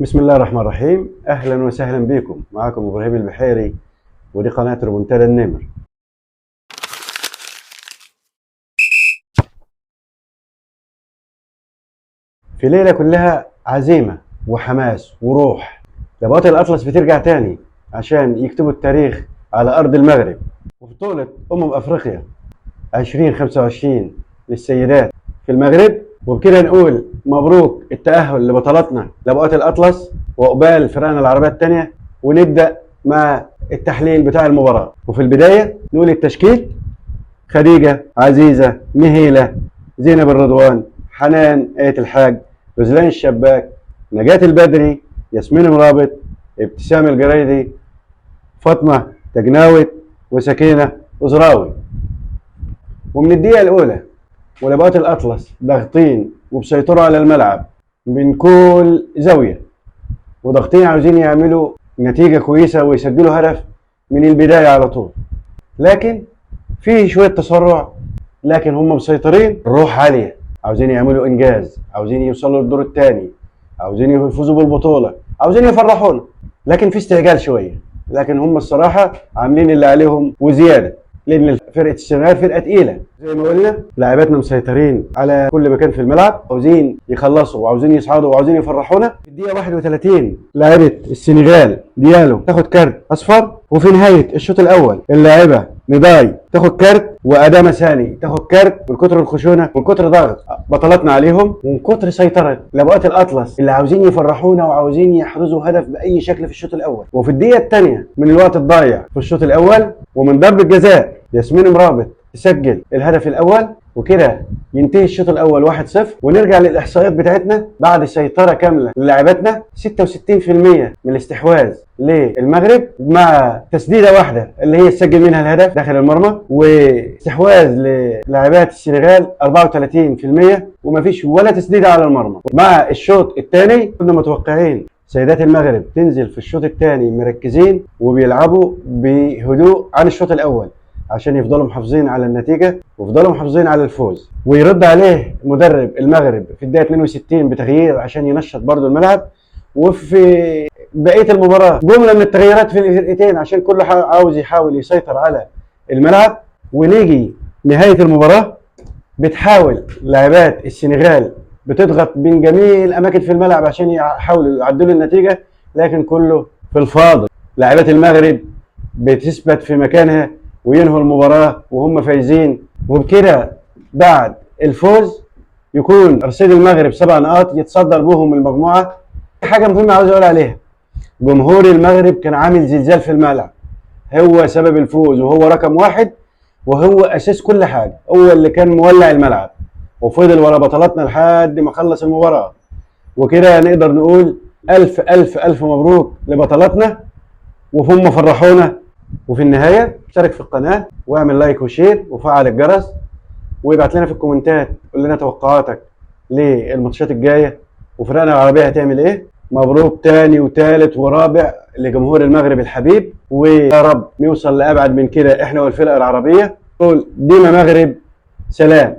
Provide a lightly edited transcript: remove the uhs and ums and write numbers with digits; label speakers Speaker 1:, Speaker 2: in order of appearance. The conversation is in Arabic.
Speaker 1: بسم الله الرحمن الرحيم. اهلا وسهلا بكم. معكم ابراهيم البحيري ودي قناه ريمونتادا النمر. في ليله كلها عزيمه وحماس وروح، لبطل الاطلس بترجع تاني عشان يكتبوا التاريخ على ارض المغرب وبطوله افريقيا 2025 للسيدات في المغرب. وبكده نقول مبروك التأهل لبطلاتنا لبقات الأطلس وعقبال فرقنا العربية التانية، ونبدأ مع التحليل بتاع المباراة. وفي البداية نقول التشكيل: خديجة، عزيزة، نهيلة، زينب الرضوان، حنان آية الحاج، غزلان الشباك، نجاة البدري، ياسمين مرابط، ابتسام الجريدي، فاطمة تجناوت، وسكينة أزراوي. ومن الدقيقة الأولى ولبقات الأطلس ضاغطين وبسيطروا على الملعب من كل زاوية، وضاغطين عاوزين يعملوا نتيجة كويسة ويسجلوا هدف من البداية على طول. لكن فيه شوية تسرع، لكن هم مسيطرين، الروح عالية، عاوزين يعملوا إنجاز، عاوزين يوصلوا للدور الثاني، عاوزين يفوزوا بالبطولة، عاوزين يفرحونا. لكن في استعجال شوية، لكن هم الصراحة عاملين اللي عليهم وزيادة، لأن فرقة السنغال فرقة تقيلة زي ما قلنا. لاعباتنا مسيطرين على كل مكان في الملعب، عاوزين يخلصوا وعاوزين يصعدوا وعاوزين يفرحونا. في الدقيقة 31 لاعبة السنغال ديالو تاخد كارت أصفر، وفي نهاية الشوط الأول اللاعبة نداي تاخد كارت، وأدامة سالي تاخد كارت. من كتر الخشونة، من كتر ضغط بطلاتنا عليهم، ومن كتر سيطرة لبقات الأطلس اللي عاوزين يفرحونا وعاوزين يحرزوا هدف بأي شكل في الشوط الأول. وفي الدقيقة الثانية من الوقت الضايع في الشوط الأول ومن ضربة جزاء ياسمين مرابط تسجل الهدف الأول، وكده ينتهي الشوط الأول 1-0. ونرجع للإحصائيات بتاعتنا بعد سيطرة كاملة للاعباتنا، 66% من الاستحواذ للمغرب مع تسديدة واحدة اللي هي تسجل منها الهدف داخل المرمى، واستحواذ للاعبات السنغال 34% ومفيش ولا تسديدة على المرمى. مع الشوط الثاني كنا متوقعين سيدات المغرب تنزل في الشوط الثاني مركزين وبيلعبوا بهدوء عن الشوط الأول عشان يفضلوا محافظين على النتيجة ويفضلوا محافظين على الفوز. ويرد عليه مدرب المغرب في الدقيقة 62 بتغيير عشان ينشط برضو الملعب. وفي بقية المباراة جملة من التغييرات في الفرقتين عشان كل عاوز يحاول يسيطر على الملعب. ونيجي نهاية المباراة بتحاول لاعبات السنغال بتضغط من جميع الأماكن في الملعب عشان يحاولوا يعدلوا النتيجة، لكن كله في الفاضل. لاعبات المغرب بتثبت في مكانها وينهوا المباراة وهم فايزين. وبكده بعد الفوز يكون رصيد المغرب 7 نقاط يتصدر بهم المجموعة. حاجة مهمة عاوز أقول عليها: جمهور المغرب كان عامل زلزال في الملعب، هو سبب الفوز وهو رقم 1 وهو أساس كل حاجة، هو اللي كان مولع الملعب وفضل ورا بطلاتنا لحد ما خلص المباراة. وكده نقدر نقول ألف ألف ألف مبروك لبطلاتنا وهم فرحونا. وفي النهاية اشترك في القناة واعمل لايك وشير وفعل الجرس، وابعت لنا في الكومنتات قول لنا توقعاتك للماتشات الجاية وفرقنا العربية هتعمل ايه. مبروك تاني وتالت ورابع لجمهور المغرب الحبيب، ويا رب نوصل لأبعد من كده احنا والفرق العربية. قول ديما مغرب، سلام.